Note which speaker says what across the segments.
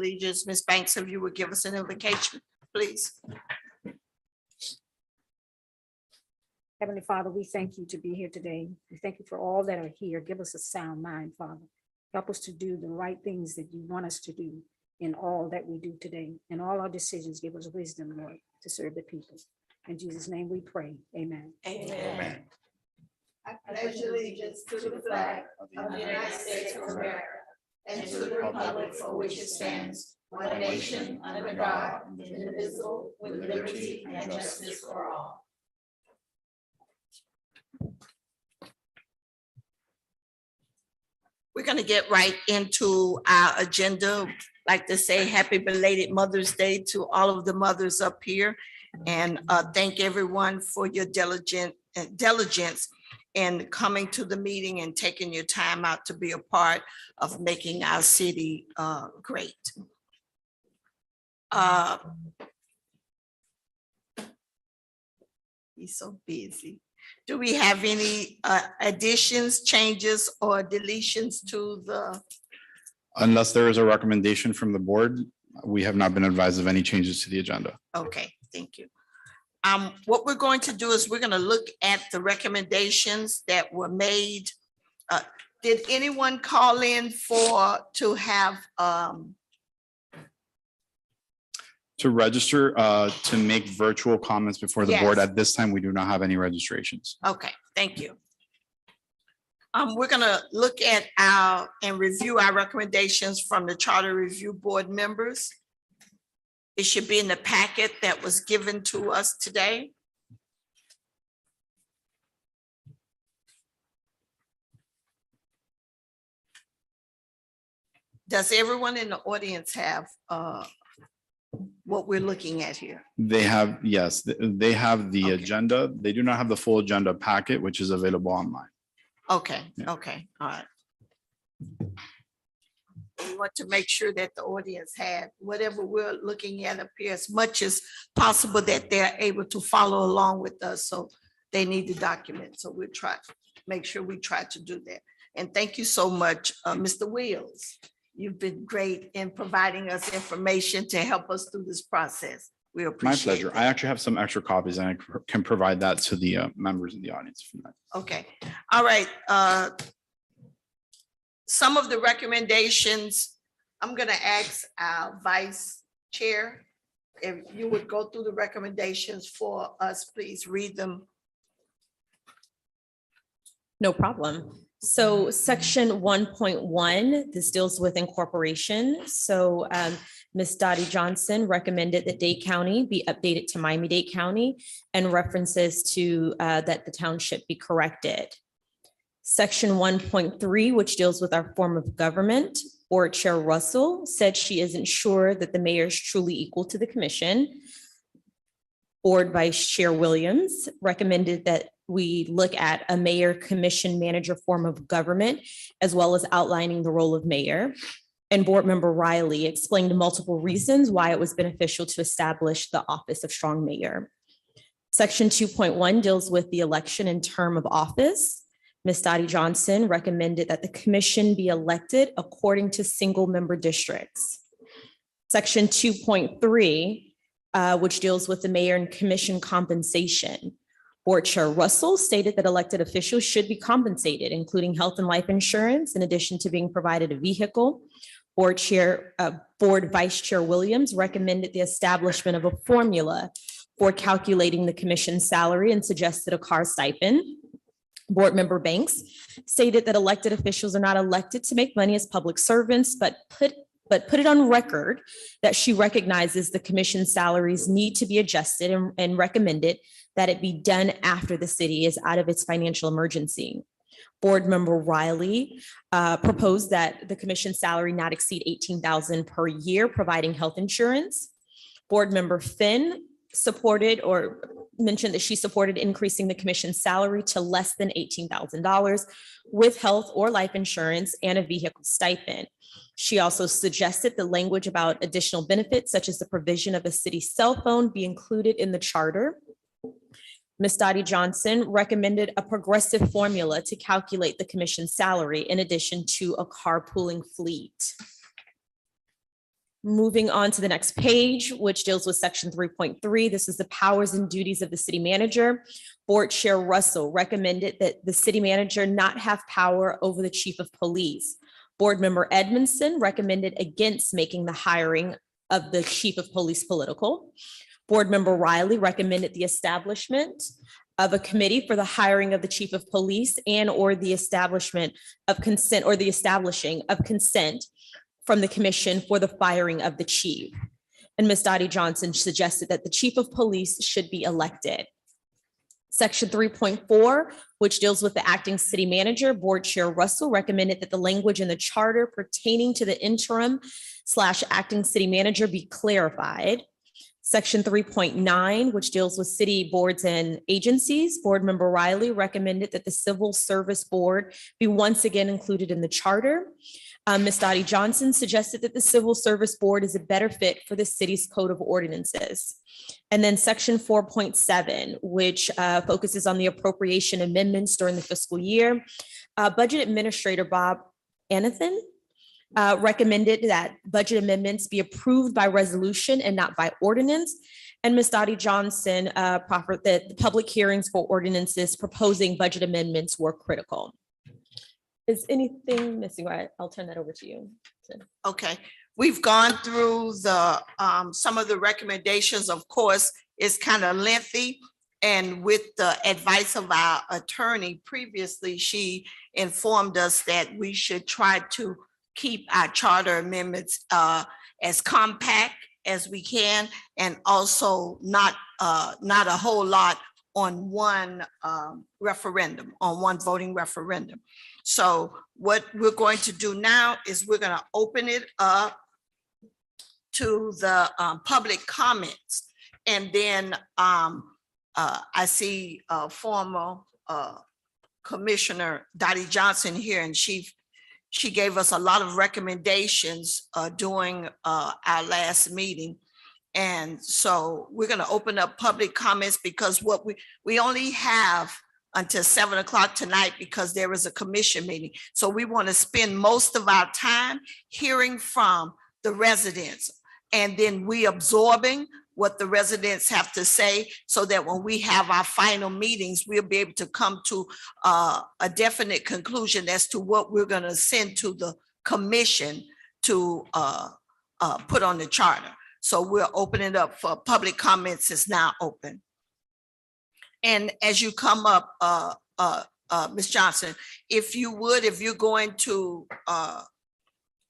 Speaker 1: Allegiance. Ms. Banks, if you would give us an invocation, please.
Speaker 2: Heavenly Father, we thank you to be here today. We thank you for all that are here. Give us a sound mind, Father. Help us to do the right things that you want us to do in all that we do today. In all our decisions, give us wisdom, Lord, to serve the people. In Jesus' name we pray. Amen.
Speaker 1: Amen.
Speaker 3: I pledge allegiance to the flag of the United States of America and to the republic for which it stands, one nation under God, indivisible, with liberty and justice for all.
Speaker 1: We're going to get right into our agenda. Like to say happy belated Mother's Day to all of the mothers up here. And thank everyone for your diligence in coming to the meeting and taking your time out to be a part of making our city great. He's so busy. Do we have any additions, changes, or deletions to the?
Speaker 4: Unless there is a recommendation from the board, we have not been advised of any changes to the agenda.
Speaker 1: Okay, thank you. What we're going to do is we're going to look at the recommendations that were made. Did anyone call in to have
Speaker 4: To register, to make virtual comments before the board,
Speaker 1: Yes.
Speaker 4: at this time, we do not have any registrations.
Speaker 1: Okay, thank you. We're gonna look at and review our recommendations from the Charter Review Board members. It should be in the packet that was given to us today. Does everyone in the audience have what we're looking at here?
Speaker 4: They have, yes, they have the
Speaker 1: Okay.
Speaker 4: agenda. They do not have the full agenda packet, which is available online.
Speaker 1: Okay,
Speaker 4: Yeah.
Speaker 1: okay, all right. We want to make sure that the audience had whatever we're looking at up here as much as possible, that they're able to follow along with us. So they need the document. So we'll try, make sure we try to do that. And thank you so much, Mr. Wills. You've been great in providing us information to help us through this process. We
Speaker 4: My
Speaker 1: appreciate
Speaker 4: pleasure.
Speaker 1: it.
Speaker 4: I actually have some extra copies and I can provide that to the members in the audience.
Speaker 1: Okay, all right. Some of the recommendations, I'm gonna ask our vice chair, if you would go through the recommendations for us, please read them.
Speaker 5: No problem. So section 1.1, this deals with incorporation. So Ms. Dottie Johnson recommended that Dade County be updated to Miami-Dade County and references to that the township be corrected. Section 1.3, which deals with our form of government, Board Chair Russell said she isn't sure that the mayor is truly equal to the commission. Board Vice Chair Williams recommended that we look at a mayor commission manager form of government, as well as outlining the role of mayor. And Board Member Riley explained multiple reasons why it was beneficial to establish the office of strong mayor. Section 2.1 deals with the election and term of office. Ms. Dottie Johnson recommended that the commission be elected according to single member districts. Section 2.3, which deals with the mayor and commission compensation. Board Chair Russell stated that elected officials should be compensated, including health and life insurance, in addition to being provided a vehicle. Board Vice Chair Williams recommended the establishment of a formula for calculating the commission's salary and suggested a car stipend. Board Member Banks stated that elected officials are not elected to make money as public servants, but put it on record that she recognizes the commission salaries need to be adjusted and recommended that it be done after the city is out of its financial emergency. Board Member Riley proposed that the commission salary not exceed $18,000 per year, providing health insurance. Board Member Finn supported or mentioned that she supported increasing the commission salary to less than $18,000 with health or life insurance and a vehicle stipend. She also suggested the language about additional benefits, such as the provision of a city cell phone, be included in the charter. Ms. Dottie Johnson recommended a progressive formula to calculate the commission's salary in addition to a carpooling fleet. Moving on to the next page, which deals with section 3.3. This is the powers and duties of the city manager. Board Chair Russell recommended that the city manager not have power over the chief of police. Board Member Edmondson recommended against making the hiring of the chief of police political. Board Member Riley recommended the establishment of a committee for the hiring of the chief of police and or the establishment of consent or the establishing of consent from the commission for the firing of the chief. And Ms. Dottie Johnson suggested that the chief of police should be elected. Section 3.4, which deals with the acting city manager, Board Chair Russell recommended that the language in the charter pertaining to the interim / acting city manager be clarified. Section 3.9, which deals with city boards and agencies, Board Member Riley recommended that the Civil Service Board be once again included in the charter. Ms. Dottie Johnson suggested that the Civil Service Board is a better fit for the city's code of ordinances. And then section 4.7, which focuses on the appropriation amendments during the fiscal year. Budget Administrator Bob Anathan recommended that budget amendments be approved by resolution and not by ordinance. And Ms. Dottie Johnson proffered that the public hearings for ordinances proposing budget amendments were critical. Is anything missing? Right, I'll turn that over to you.
Speaker 1: Okay, we've gone through the, some of the recommendations. Of course, it's kind of lengthy. And with the advice of our attorney previously, she informed us that we should try to keep our charter amendments as compact as we can, and also not a whole lot on one referendum, on one voting referendum. So what we're going to do now is we're going to open it up to the public comments. And then I see former Commissioner Dottie Johnson here, and she gave us a lot of recommendations during our last meeting. And so we're going to open up public comments because what we only have until 7 o'clock tonight because there is a commission meeting. So we want to spend most of our time hearing from the residents and then we absorbing what the residents have to say so that when we have our final meetings, we'll be able to come to a definite conclusion as to what we're going to send to the commission to put on the charter. So we'll open it up for public comments. It's now open. And as you come up, Ms. Johnson, if you would, if you're going to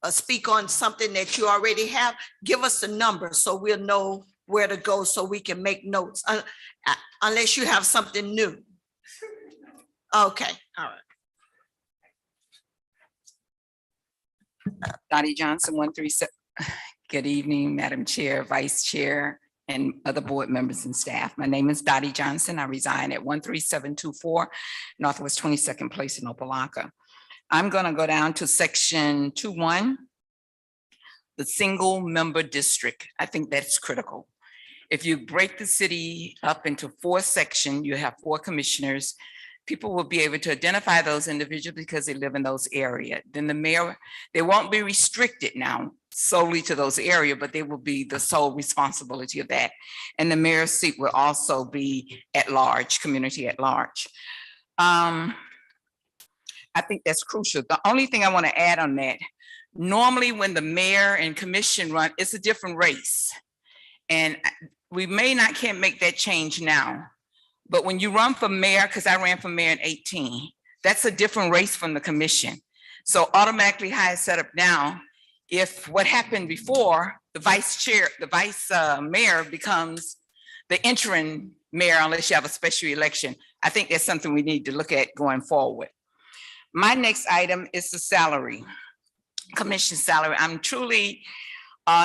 Speaker 1: speak on something that you already have, give us the number so we'll know where to go so we can make notes, unless you have something new. Okay, all right.
Speaker 6: Dottie Johnson, 137. Good evening, Madam Chair, Vice Chair, and other board members and staff. My name is Dottie Johnson. I reside at 13724 Northwest 22nd Place in Opa-locka. I'm going to go down to section 2.1, the single member district. I think that's critical. If you break the city up into 4 sections, you have 4 commissioners. People will be able to identify those individuals because they live in those areas. Then the mayor, they won't be restricted now solely to those areas, but they will be the sole responsibility of that. And the mayor's seat will also be at large, community at large. I think that's crucial. The only thing I want to add on that, normally when the mayor and commission run, it's a different race. And we can't make that change now. But when you run for mayor, because I ran for mayor in 2018, that's a different race from the commission. So automatically how it's set up now, if what happened before, the vice mayor becomes the interim mayor unless you have a special election. I think that's something we need to look at going forward. My next item is the salary, commission salary. I'm truly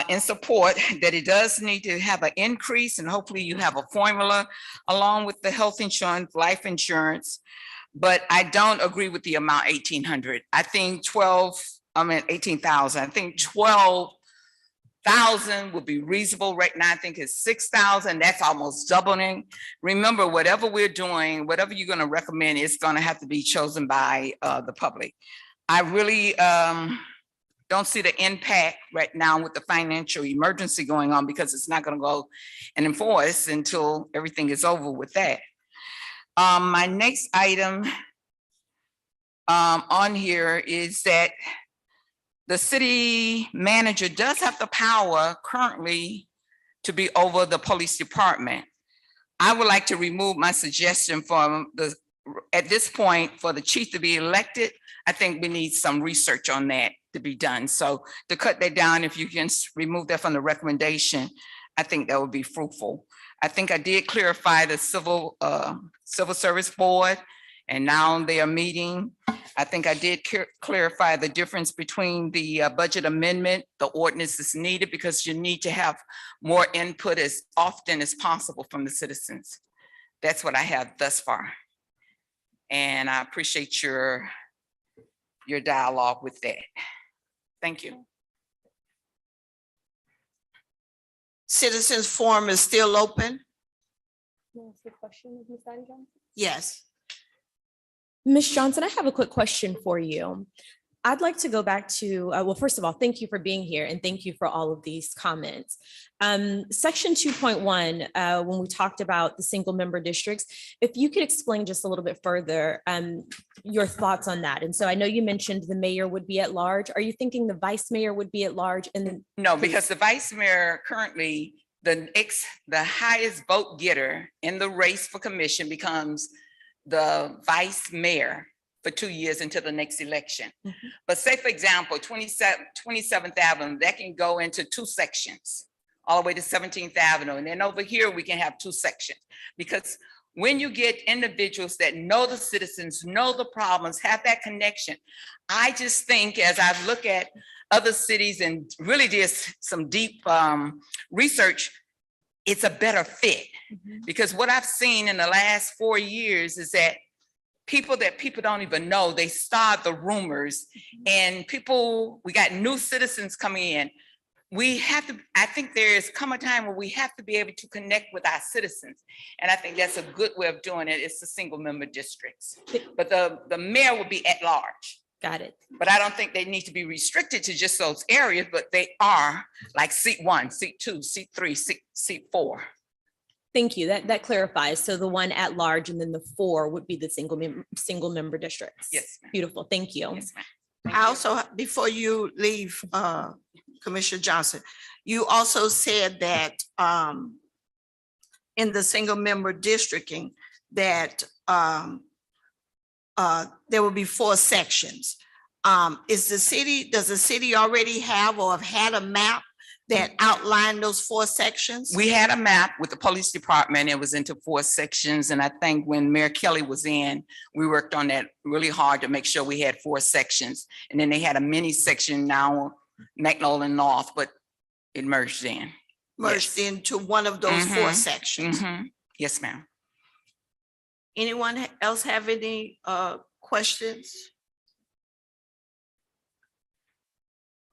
Speaker 6: in support that it does need to have an increase, and hopefully you have a formula along with the health insurance, life insurance, but I don't agree with the amount 1,800. I think 18,000. I think 12,000 would be reasonable. Right now, I think it's 6,000. That's almost doubling. Remember, whatever we're doing, whatever you're going to recommend, it's going to have to be chosen by the public. I really don't see the impact right now with the financial emergency going on because it's not gonna go and enforce until everything is over with that. My next item on here is that the city manager does have the power currently to be over the police department. I would like to remove my suggestion from at this point, for the chief to be elected. I think we need some research on that to be done. So to cut that down, if you can remove that from the recommendation, I think that would be fruitful. I think I did clarify the civil service board, and now they are meeting. I think I did clarify the difference between the budget amendment, the ordinance is needed because you need to have more input as often as possible from the citizens. That's what I have thus far. And I appreciate your dialogue with that. Thank you.
Speaker 1: Citizens forum is still open? Yes.
Speaker 5: Ms. Johnson, I have a quick question for you. I'd like to go back to, well, first of all, thank you for being here and thank you for all of these comments. Section 2.1, when we talked about the single member districts, if you could explain just a little bit further your thoughts on that. And so I know you mentioned the mayor would be at large. Are you thinking the vice mayor would be at large? And then
Speaker 6: no, because the vice mayor currently, the highest vote getter in the race for commission becomes the vice mayor for 2 years until the next election.
Speaker 5: Mm-hmm.
Speaker 6: But say, for example, 27th Avenue, that can go into 2 sections, all the way to 17th Avenue. And then over here, we can have 2 sections. Because when you get individuals that know the citizens, know the problems, have that connection, I just think as I look at other cities and really did some deep research, it's a better fit.
Speaker 5: Mhm.
Speaker 6: Because what I've seen in the last 4 years is that people don't even know, they start the rumors, and we got new citizens coming in. We have to, I think there's come a time where we have to be able to connect with our citizens. And I think that's a good way of doing it. It's the single member districts. But the mayor will be at large.
Speaker 5: got it.
Speaker 6: But I don't think they need to be restricted to just those areas, but they are like seat 1, seat 2, seat 3, seat 4.
Speaker 5: Thank you. That clarifies. So the one at large and then the 4 would be the single member districts.
Speaker 6: Yes, ma'am.
Speaker 5: Beautiful. Thank you.
Speaker 6: Yes, ma'am.
Speaker 1: I also, before you leave, Commissioner Johnson, you also said that in the single member districting that there will be 4 sections. Does the city already have or have had a map that outlined those 4 sections?
Speaker 6: We had a map with the police department. It was into 4 sections. And I think when Mayor Kelly was in, we worked on that really hard to make sure we had 4 sections. And then they had a mini section now, Magnolia North, but it merged in.
Speaker 1: Merged into one of those 4 sections.
Speaker 6: Mhm. Yes, ma'am.
Speaker 1: Anyone else have any questions?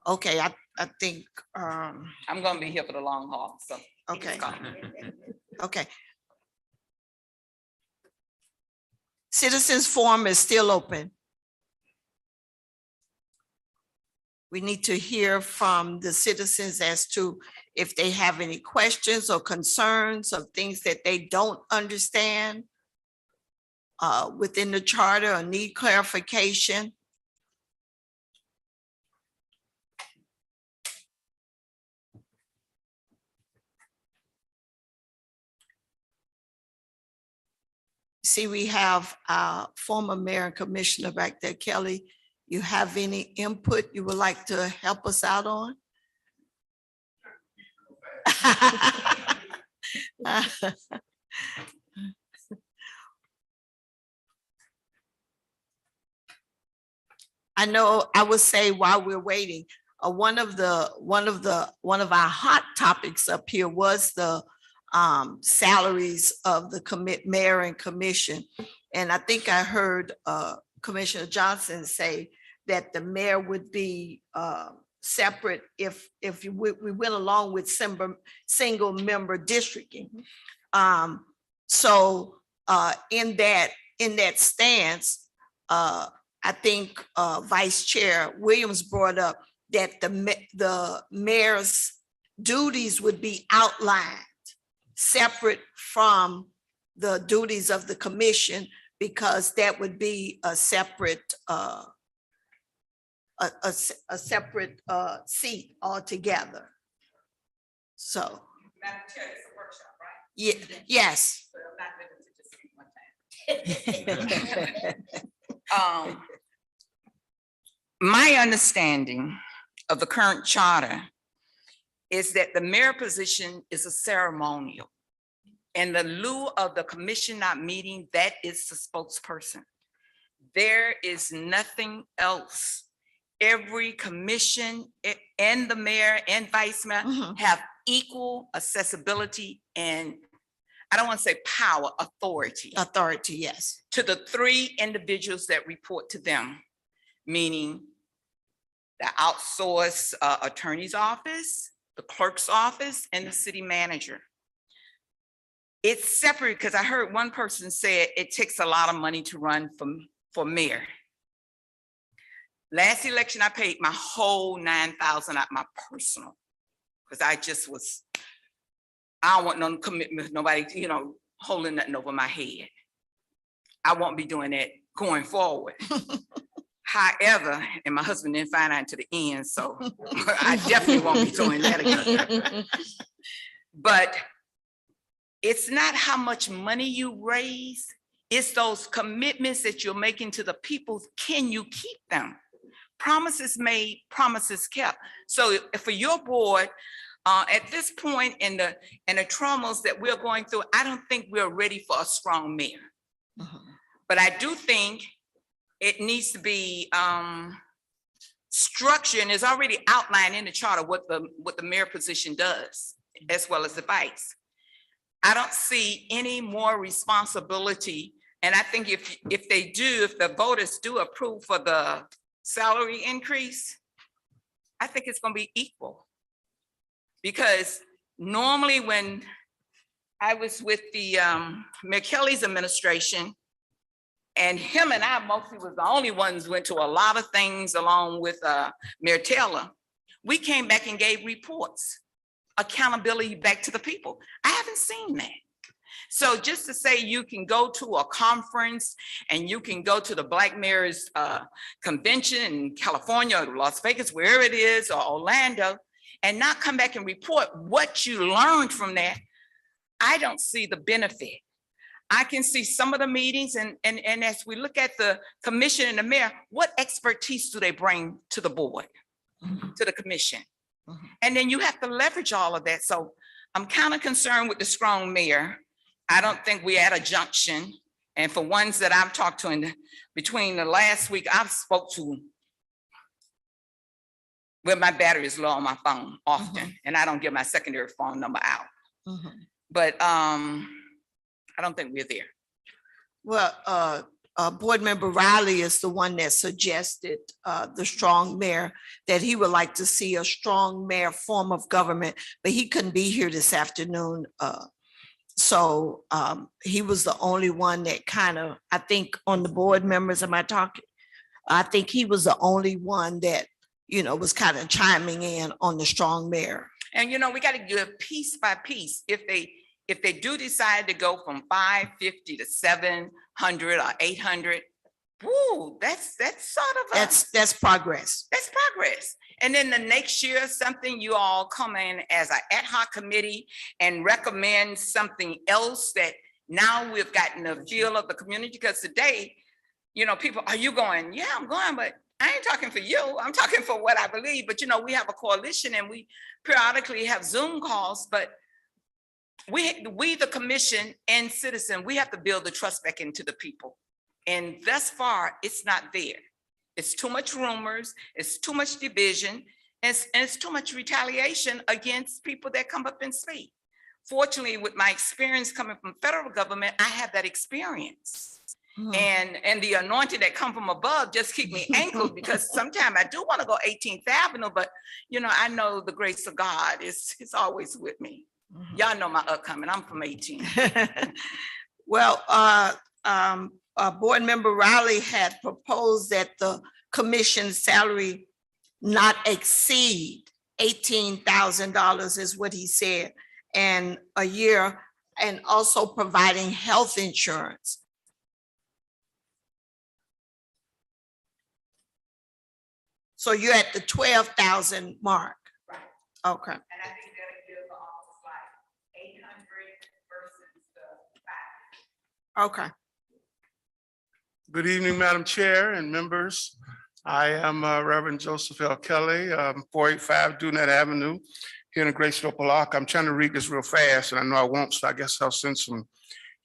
Speaker 1: Okay, I think,
Speaker 6: I'm gonna be here for the long haul, so.
Speaker 1: okay, okay. Citizens forum is still open. We need to hear from the citizens as to if they have any questions or concerns of things that they don't understand within the charter or need clarification. See, we have our former mayor and commissioner back there. Kelly, you have any input you would like to help us out on? I know I would say while we're waiting, one of our hot topics up here was the salaries of the mayor and commission. And I think I heard Commissioner Johnson say that the mayor would be separate if we went along with single member districting. So in that stance, I think Vice Chair Williams brought up that the mayor's duties would be outlined separate from the duties of the commission, because that would be a separate a separate seat altogether. So,
Speaker 6: Madam Chair, it's a workshop, right?
Speaker 1: yes.
Speaker 6: So I'm not limited to just speak one time. My understanding of the current charter is that the mayor position is a ceremonial. In the lieu of the commission not meeting, that is the spokesperson. There is nothing else. Every commission and the mayor and vice mayor have equal accessibility and, I don't want to say power, authority
Speaker 1: Authority, yes.
Speaker 6: to the three individuals that report to them, meaning the outsourced attorney's office, the clerk's office, and the city manager. It's separate because I heard one person say it takes a lot of money to run for mayor. Last election, I paid my whole $9,000 out my personal, because I don't want no commitment, nobody, holding nothing over my head. I won't be doing that going forward. However, and my husband didn't find out until the end, so I definitely won't be doing that again. But it's not how much money you raise, it's those commitments that you're making to the people. Can you keep them? Promises made, promises kept. So for your board, at this point in the traumas that we're going through, I don't think we're ready for a strong mayor. But I do think it needs to be structured, and is already outlined in the charter what the mayor position does, as well as the vice. I don't see any more responsibility. And I think if the voters do approve for the salary increase, I think it's going to be equal. Because normally when I was with the Mayor Kelly's administration, and him and I mostly was the only ones went to a lot of things along with Mayor Taylor, we came back and gave reports, accountability back to the people. I haven't seen that. So just to say you can go to a conference and you can go to the Black Mayor's convention in California or Las Vegas, wherever it is, or Orlando, and not come back and report what you learned from that, I don't see the benefit. I can see some of the meetings, and as we look at the commission and the mayor, what expertise do they bring to the board, to the commission? And then you have to leverage all of that. So I'm kind of concerned with the strong mayor. I don't think we're at a junction. And for ones that I've talked to between the last week, I've spoke to, well, my battery is low on my phone often, and I don't give my secondary phone number out. But I don't think we're there.
Speaker 1: Well, Board Member Riley is the one that suggested the strong mayor, that he would like to see a strong mayor form of government, but he couldn't be here this afternoon. So he was the only one that kind of, I think on the board members, am I talking? I think he was the only one that, was kind of chiming in on the strong mayor.
Speaker 6: And we got to do it piece by piece. If they do decide to go from 550 to 700 or 800, woo, that's sort of
Speaker 1: that's progress.
Speaker 6: That's progress. And then the next year, something you all come in as an ad hoc committee and recommend something else that now we've gotten a feel of the community. Because today, people, are you going? Yeah, I'm going, but I ain't talking for you. I'm talking for what I believe. But we have a coalition and we periodically have Zoom calls, but we the commission and citizen, we have to build the trust back into the people. And thus far, it's not there. It's too much rumors, it's too much division, and it's too much retaliation against people that come up and speak. Fortunately, with my experience coming from federal government, I have that experience. And the anointing that come from above just keep me anchored, because sometimes I do want to go 18th Avenue, but I know the grace of God is always with me. Y'all know my upcoming, I'm from 18.
Speaker 1: Well, Board Member Riley had proposed that the commission salary not exceed $18,000 is what he said, and a year, and also providing health insurance. So you're at the 12,000 mark.
Speaker 6: Right.
Speaker 1: Okay,
Speaker 6: And I think that'll give the office like 800 versus the 5.
Speaker 1: okay.
Speaker 7: Good evening, Madam Chair and members. I am Reverend Joseph L. Kelly, 485 Dunette Avenue here in the great state of Opa-locka. I'm trying to read this real fast and I know I won't, so I guess I'll send some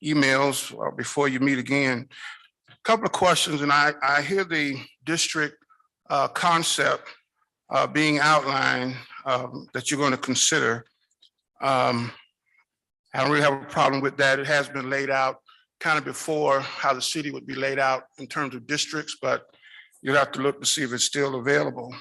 Speaker 7: emails before you meet again. A couple of questions, and I hear the district concept being outlined that you're going to consider. I don't really have a problem with that. It has been laid out kind of before how the city would be laid out in terms of districts, but you'll have to look to see if it's still available.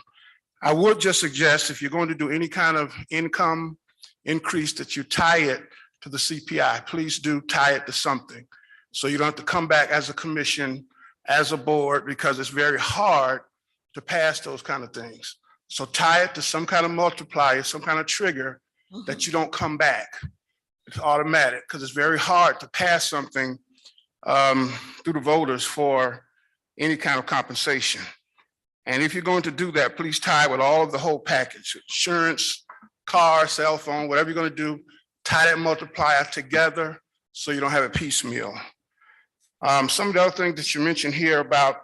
Speaker 7: I would just suggest if you're going to do any kind of income increase that you tie it to the CPI, please do tie it to something. So you don't have to come back as a commission, as a board, because it's very hard to pass those kind of things. So tie it to some kind of multiplier, some kind of trigger that you don't come back. It's automatic because it's very hard to pass something through the voters for any kind of compensation. And if you're going to do that, please tie with all of the whole package, insurance, car, cell phone, whatever you're going to do, tie that multiplier together so you don't have a piecemeal. Some of the other things that you mentioned here about,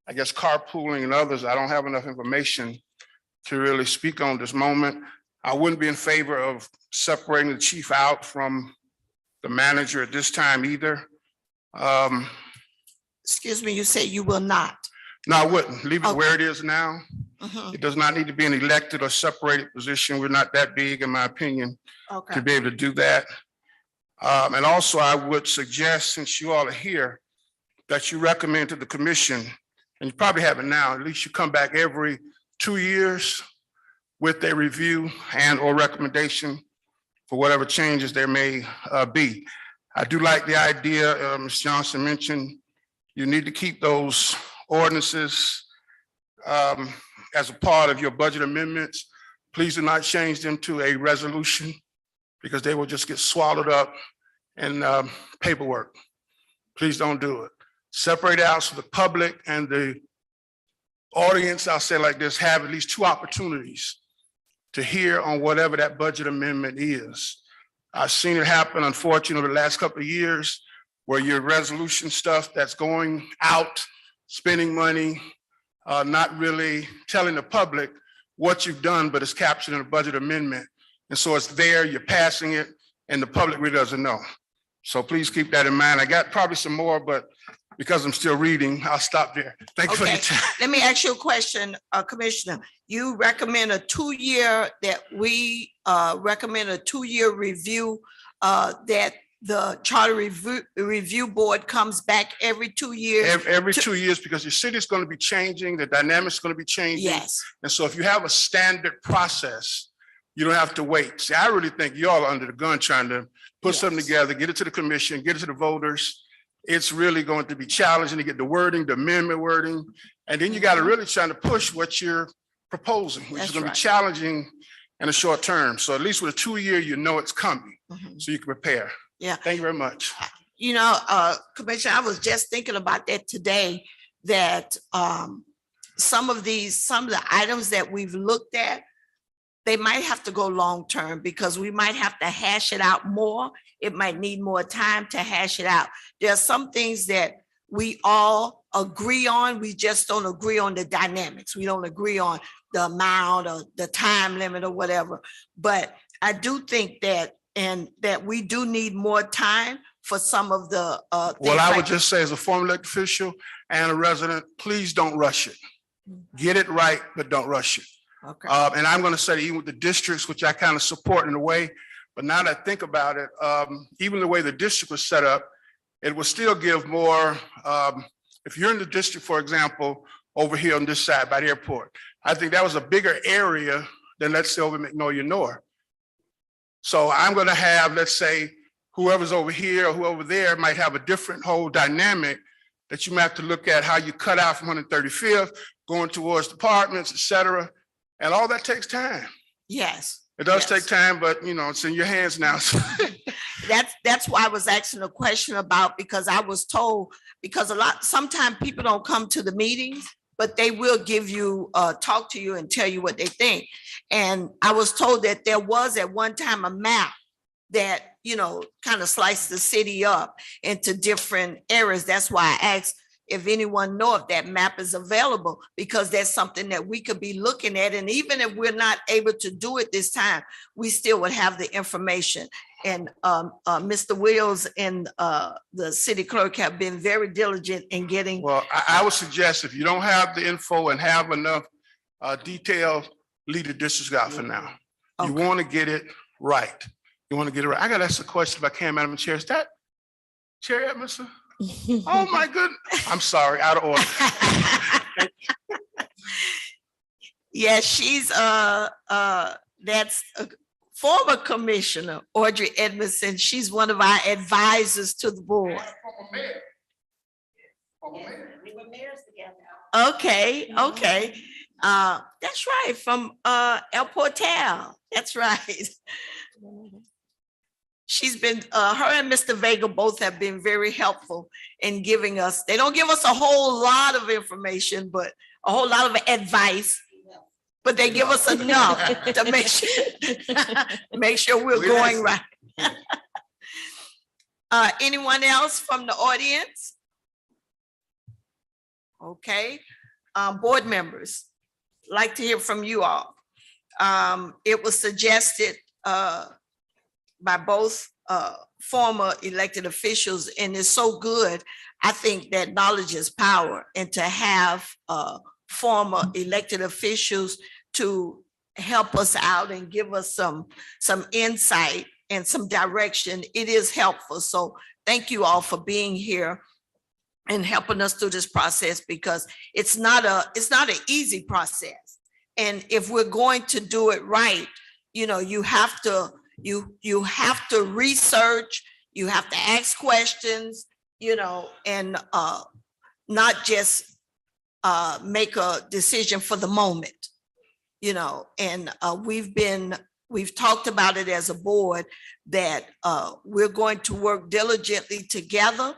Speaker 7: I guess, carpooling and others, I don't have enough information to really speak on this moment. I wouldn't be in favor of separating the chief out from the manager at this time either.
Speaker 1: Excuse me, you say you will not?
Speaker 7: No, I wouldn't. Leave it
Speaker 1: Okay.
Speaker 7: where it is now.
Speaker 1: Mhm.
Speaker 7: It does not need to be an elected or separated position. We're not that big, in my opinion,
Speaker 1: Okay,
Speaker 7: to be able to do that. And also I would suggest, since you all are here, that you recommend to the commission, and you probably have it now, at least you come back every 2 years with a review and or recommendation for whatever changes there may be. I do like the idea, Ms. Johnson mentioned, you need to keep those ordinances as a part of your budget amendments. Please do not change them to a resolution because they will just get swallowed up in paperwork. Please don't do it. Separate out so the public and the audience, I'll say like this, have at least 2 opportunities to hear on whatever that budget amendment is. I've seen it happen, unfortunately, the last couple of years where your resolution stuff that's going out, spending money, not really telling the public what you've done, but it's captured in a budget amendment. And so it's there, you're passing it, and the public really doesn't know. So please keep that in mind. I got probably some more, but because I'm still reading, I'll stop there. Thank you for your
Speaker 1: Okay.
Speaker 7: time.
Speaker 1: let me ask you a question, Commissioner. You recommend a 2-year, that we recommend a 2-year review, that the Charter Review Board comes back every 2 years?
Speaker 7: Every 2 years, because your city is going to be changing, the dynamics is going to be changing.
Speaker 1: Yes,
Speaker 7: And so if you have a standard process, you don't have to wait. See, I really think y'all are under the gun trying to put something
Speaker 1: Yes.
Speaker 7: together, get it to the commission, get it to the voters. It's really going to be challenging to get the wording, the amendment wording. And then you got to really try to push what you're proposing, which is
Speaker 1: That's
Speaker 7: going to
Speaker 1: right.
Speaker 7: be challenging in a short term. So at least with a 2-year, you know it's coming,
Speaker 1: Mhm.
Speaker 7: so you can prepare.
Speaker 1: Yeah.
Speaker 7: Thank you very much.
Speaker 1: You know, Commissioner, I was just thinking about that today, that some of the items that we've looked at, they might have to go long-term because we might have to hash it out more. It might need more time to hash it out. There are some things that we all agree on. We just don't agree on the dynamics. We don't agree on the amount or the time limit or whatever. But I do think that, and that we do need more time for some of the
Speaker 7: Well,
Speaker 1: things
Speaker 7: I
Speaker 1: like-
Speaker 7: would just say as a former elected official and a resident, please don't rush it. Get it right, but don't rush it.
Speaker 1: Okay.
Speaker 7: And I'm going to say even with the districts, which I kind of support in a way, but now that I think about it, even the way the district was set up, it will still give more, if you're in the district, for example, over here on this side by the airport, I think that was a bigger area than let's say over Magnolia North. So I'm going to have, let's say, whoever's over here or whoever there might have a different whole dynamic that you may have to look at how you cut out from 135th, going towards departments, et cetera. And all that takes time.
Speaker 1: Yes.
Speaker 7: It does
Speaker 1: Yes.
Speaker 7: take time, but you know, it's in your hands now.
Speaker 1: That's why I was asking a question about, because I was told, because sometimes people don't come to the meetings, but they will give you, talk to you and tell you what they think. And I was told that there was at one time a map that, you know, kind of sliced the city up into different areas. That's why I asked if anyone know if that map is available, because that's something that we could be looking at. And even if we're not able to do it this time, we still would have the information. And Mr. Wills and the city clerk have been very diligent in getting.
Speaker 7: Well, I would suggest if you don't have the info and have enough detail, leave the district out for now. You
Speaker 1: Okay.
Speaker 7: want to get it right. You want to get it right. I got to ask a question if I can, Madam Chair. Is that Chair Edmondson? Oh, my goodness. I'm sorry, out of order.
Speaker 1: Yeah, she's that's a former commissioner, Audrey Edmondson. She's one of our advisors to the board.
Speaker 3: We were mayors together.
Speaker 1: Okay, okay. That's right, from El Portal. That's right. She's been, her and Mr. Vega both have been very helpful in giving us, they don't give us a whole lot of information, but a whole lot of advice. But they give us enough to make sure we're going right. Anyone else from the audience? Okay, board members, like to hear from you all. It was suggested by both former elected officials, and it's so good. I think that knowledge is power, and to have former elected officials to help us out and give us some insight and some direction, it is helpful. So thank you all for being here and helping us through this process, because it's not an easy process. And if we're going to do it right, you know, you have to research, you have to ask questions, you know, and not just make a decision for the moment, you know. And we've talked about it as a board that we're going to work diligently together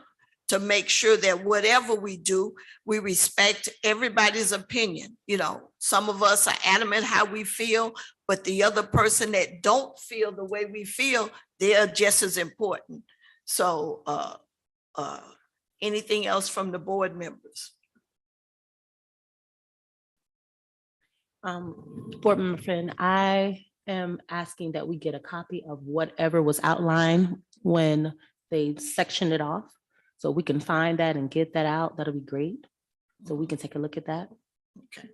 Speaker 1: to make sure that whatever we do, we respect everybody's opinion. You know, some of us are adamant how we feel, but the other person that don't feel the way we feel, they're just as important. So anything else from the board members?
Speaker 8: Board Member Flynn, I am asking that we get a copy of whatever was outlined when they sectioned it off. So we can find that and get that out. That'll be great. So we can take a look at that.
Speaker 1: Okay.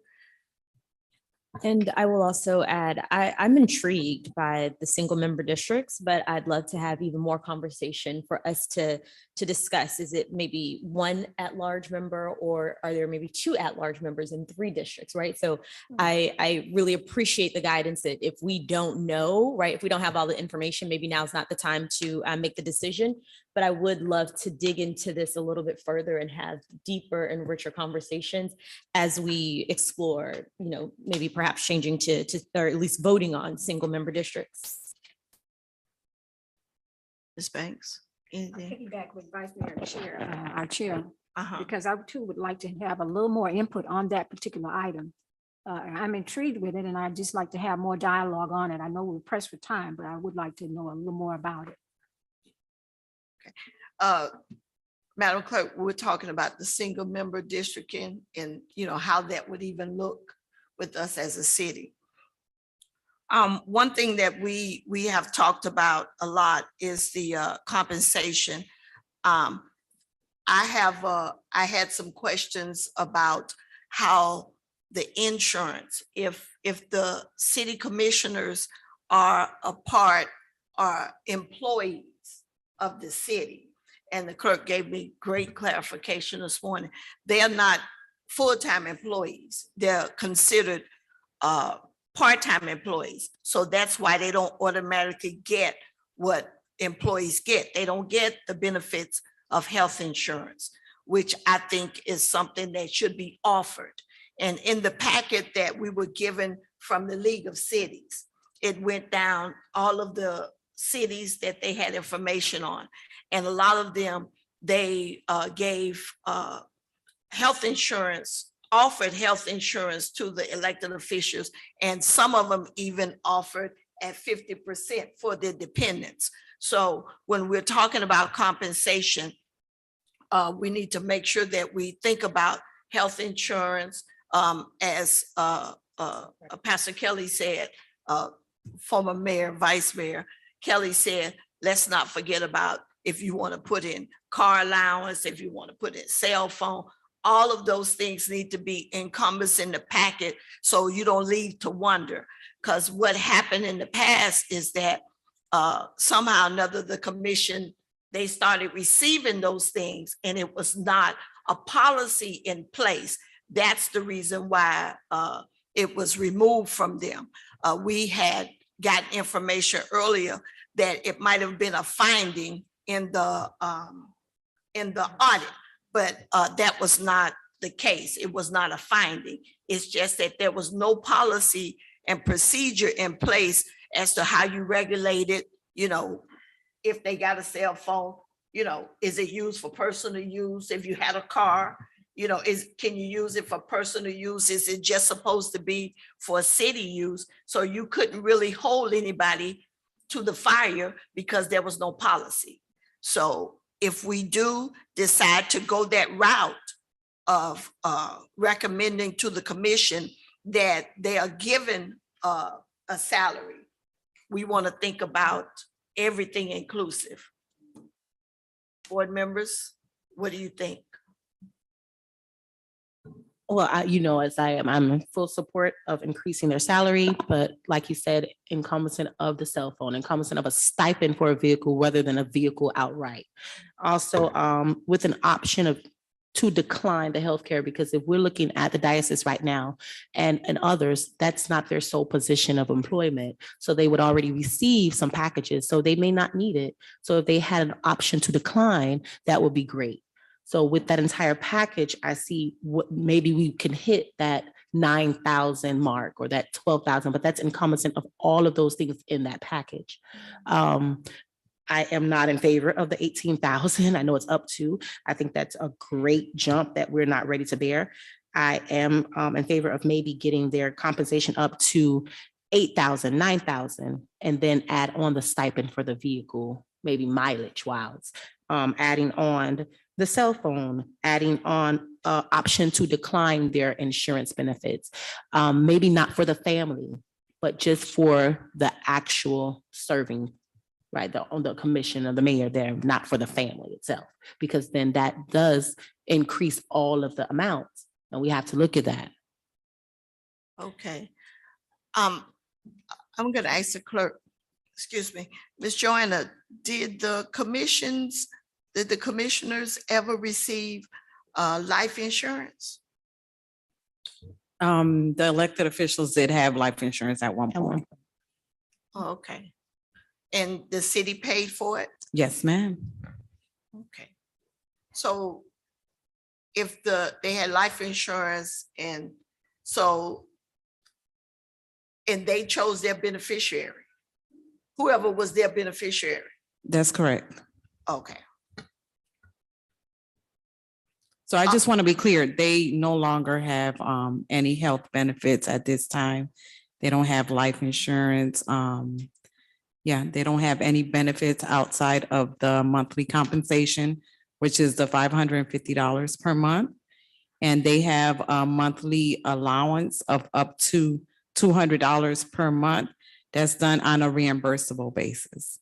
Speaker 5: And I will also add, I'm intrigued by the single member districts, but I'd love to have even more conversation for us to discuss. Is it maybe one at-large member, or are there maybe two at-large members in 3 districts, right? So I really appreciate the guidance that if we don't know, right, if we don't have all the information, maybe now's not the time to make the decision. But I would love to dig into this a little bit further and have deeper and richer conversations as we explore, you know, maybe perhaps changing to or at least voting on single member districts.
Speaker 1: Ms. Banks?
Speaker 2: I'll
Speaker 1: Anything?
Speaker 2: piggyback with Vice Mayor Chair, our chair,
Speaker 1: Uh-huh.
Speaker 2: because I too would like to have a little more input on that particular item. I'm intrigued with it, and I'd just like to have more dialogue on it. I know we're pressed for time, but I would like to know a little more about it.
Speaker 1: Madam Clerk, we're talking about the single member district and you know, how that would even look with us as a city. One thing that we have talked about a lot is the compensation. I had some questions about how the insurance, if the city commissioners are employees of the city, and the clerk gave me great clarification this morning. They are not full-time employees. They're considered part-time employees. So that's why they don't automatically get what employees get. They don't get the benefits of health insurance. which I think is something that should be offered. And in the packet that we were given from the League of Cities, it went down all of the cities that they had information on. And a lot of them, they gave health insurance, offered health insurance to the elected officials. And some of them even offered at 50% for their dependents. So when we're talking about compensation, we need to make sure that we think about health insurance, as Pastor Kelly said, former mayor, vice mayor Kelly said, let's not forget about if you want to put in car allowance, if you want to put in cell phone, all of those things need to be encompassed in the packet so you don't leave to wonder. Because what happened in the past is that somehow or another, the commission, they started receiving those things and it was not a policy in place. That's the reason why it was removed from them. We had gotten information earlier that it might have been a finding in the audit, but that was not the case. It was not a finding. It's just that there was no policy and procedure in place as to how you regulate it. You know, if they got a cell phone, you know, is it used for personal use? If you had a car, you know, can you use it for personal use? Is it just supposed to be for city use? So you couldn't really hold anybody to the fire because there was no policy. So if we do decide to go that route of recommending to the commission that they are given a salary, we want to think about everything inclusive. Board members, what do you think?
Speaker 8: Well, as I'm in full support of increasing their salary, but like you said, encompassing of the cell phone, encompassing of a stipend for a vehicle rather than a vehicle outright. Also, with an option to decline the healthcare, because if we're looking at the diocese right now and others, that's not their sole position of employment. So they would already receive some packages, so they may not need it. So if they had an option to decline, that would be great. So with that entire package, I see what maybe we can hit that 9,000 mark or that 12,000, but that's encompassing of all of those things in that package. I am not in favor of the 18,000. I know it's up to. I think that's a great jump that we're not ready to bear. I am in favor of maybe getting their compensation up to 8,000, 9,000, and then add on the stipend for the vehicle, maybe mileage wise, adding on the cell phone, adding on option to decline their insurance benefits, maybe not for the family, but just for the actual serving, right? The commission of the mayor there, not for the family itself, because then that does increase all of the amounts, and we have to look at that.
Speaker 1: Okay. I'm going to ask the clerk, excuse me, Ms. Joanna, did the commissioners ever receive life insurance?
Speaker 9: The elected officials did have life insurance at one point.
Speaker 1: Oh, okay. And the city paid for it?
Speaker 9: Yes, ma'am.
Speaker 1: Okay. So if they had life insurance and they chose their beneficiary, whoever was their beneficiary?
Speaker 9: That's correct.
Speaker 1: Okay.
Speaker 9: So I just want to be clear, they no longer have any health benefits at this time. They don't have life insurance. They don't have any benefits outside of the monthly compensation, which is the $550 per month. And they have a monthly allowance of up to $200 per month. That's done on a reimbursable basis.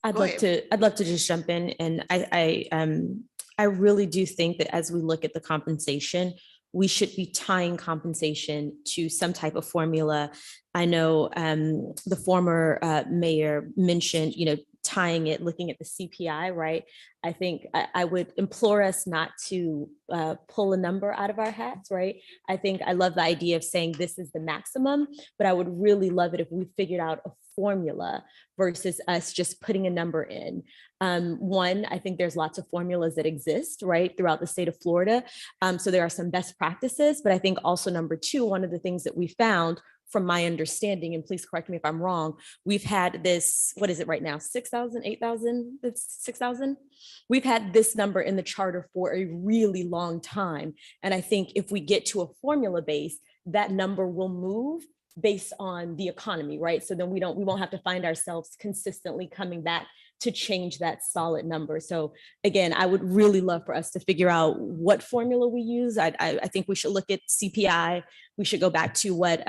Speaker 5: I'd love to just jump in, and I really do think that as we look at the compensation, we should be tying compensation to some type of formula. I know the former mayor mentioned, tying it, looking at the CPI, right? I think I would implore us not to pull a number out of our hats, right? I think I love the idea of saying this is the maximum, but I would really love it if we figured out a formula versus us just putting a number in. One, I think there's lots of formulas that exist, right, throughout the state of Florida. So there are some best practices, but I think also number two, one of the things that we found from my understanding, and please correct me if I'm wrong, we've had this, what is it right now? 6,000, 8,000, it's 6,000. We've had this number in the charter for a really long time. And I think if we get to a formula base, that number will move based on the economy, right? So then we won't have to find ourselves consistently coming back to change that solid number. So again, I would really love for us to figure out what formula we use. I think we should look at CPI. We should go back to what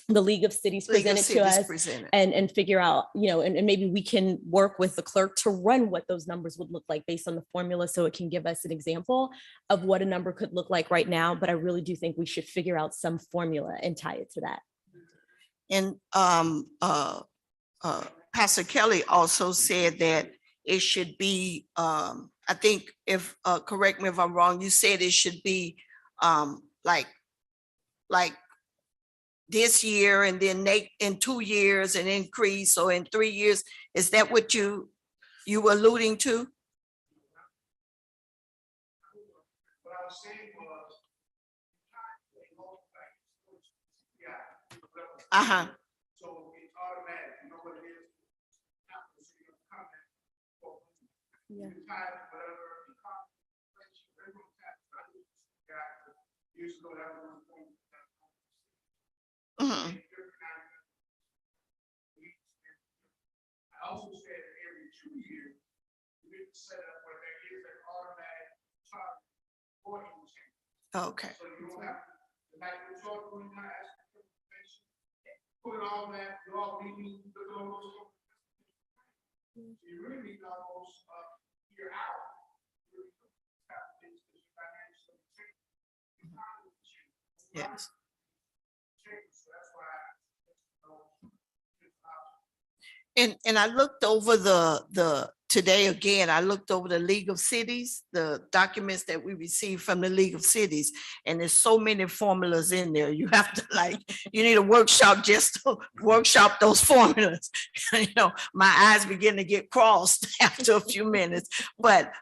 Speaker 5: the League of Cities presented to us and figure out, and maybe we can work with the clerk to run what those numbers would look like based on the formula, so it can give us an example of what a number could look like right now. But I really do think we should figure out some formula and tie it to that.
Speaker 1: And Pastor Kelly also said that it should be, I think if, correct me if I'm wrong, you said it should be like this year and then in 2 years an increase, or in 3 years. Is that what you were alluding to?
Speaker 7: What I was saying was,
Speaker 1: Uh-huh.
Speaker 7: so it's automatic, you know what it is?
Speaker 5: Yeah.
Speaker 1: Mhm.
Speaker 7: I also said that every 2 years, we need to set up where there is an automatic charge for change.
Speaker 1: Okay.
Speaker 7: So you don't have to, like we're talking about, ask for information, put all that, you all meeting, look at all those. You really need almost year out.
Speaker 1: Yes. And I looked over today again, I looked over the League of Cities, the documents that we received from the League of Cities, and there's so many formulas in there. You have to you need a workshop just to workshop those formulas. My eyes begin to get crossed after a few minutes, but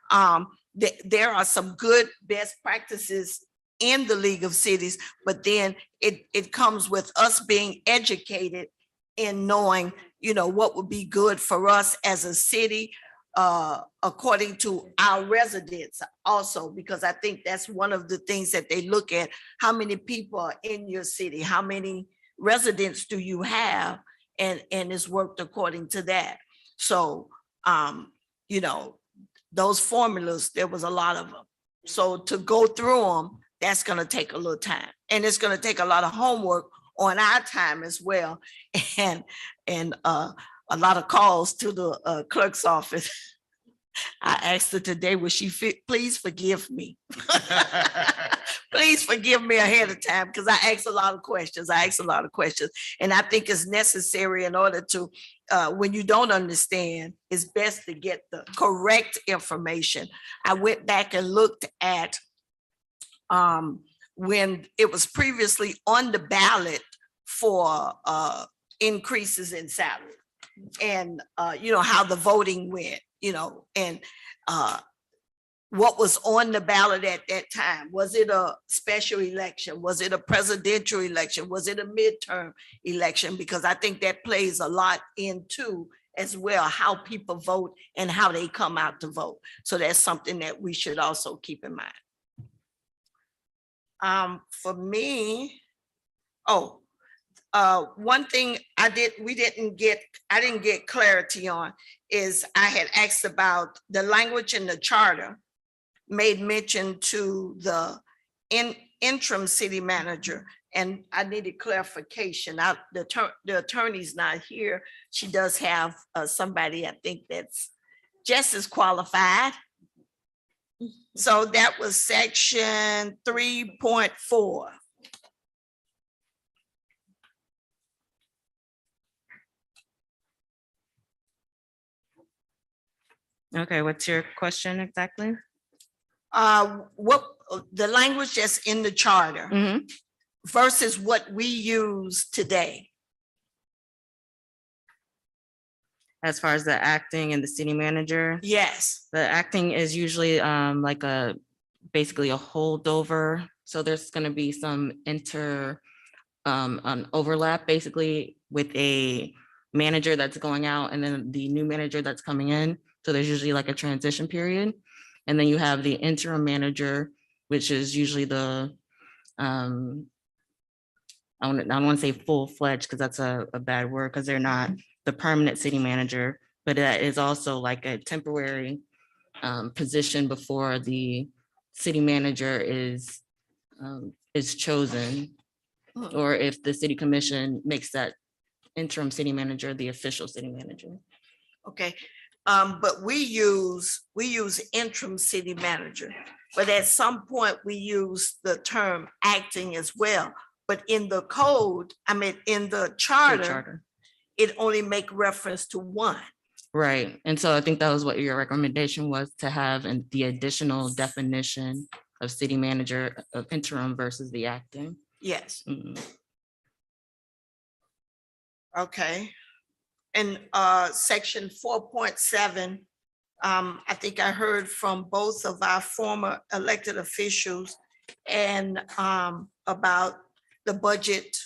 Speaker 1: there are some good best practices in the League of Cities, but then it comes with us being educated in knowing, what would be good for us as a city, according to our residents also, because I think that's one of the things that they look at. How many people are in your city? How many residents do you have? And it's worked according to that. So, those formulas, there was a lot of them. So to go through them, that's going to take a little time, and it's going to take a lot of homework on our time as well, and a lot of calls to the clerk's office. I asked her today, will she please forgive me? Please forgive me ahead of time, because I asked a lot of questions. And I think it's necessary in order to, when you don't understand, it's best to get the correct information. I went back and looked at when it was previously on the ballot for increases in salary, and how the voting went, and what was on the ballot at that time. Was it a special election? Was it a presidential election? Was it a midterm election? Because I think that plays a lot into as well, how people vote and how they come out to vote. So that's something that we should also keep in mind. For me, one thing I didn't get clarity on is I had asked about the language in the charter made mention to the interim city manager, and I needed clarification. The attorney's not here. She does have somebody, I think, that's just as qualified. So that was section 3.4.
Speaker 5: Okay, what's your question exactly?
Speaker 1: What, the language that's in the charter
Speaker 5: Mhm.
Speaker 1: versus what we use today?
Speaker 5: As far as the acting and the city manager,
Speaker 1: Yes,
Speaker 5: the acting is usually like basically a holdover. So there's gonna be some an overlap basically with a manager that's going out and then the new manager that's coming in. So there's usually like a transition period. And then you have the interim manager, which is usually the I don't want to say full-fledged because that's a bad word because they're not the permanent city manager, but that is also like a temporary position before the city manager is chosen, or if the city commission makes that interim city manager the official city manager.
Speaker 1: okay. But we use interim city manager, but at some point we use the term acting as well. But in the code, I mean, in the
Speaker 5: The
Speaker 1: charter, it only make reference to one.
Speaker 5: Right, and so I think that was what your recommendation was, to have the additional definition of city manager of interim versus the acting.
Speaker 1: Yes,
Speaker 5: Mhm.
Speaker 1: okay. And section 4.7, I think I heard from both of our former elected officials and about the budget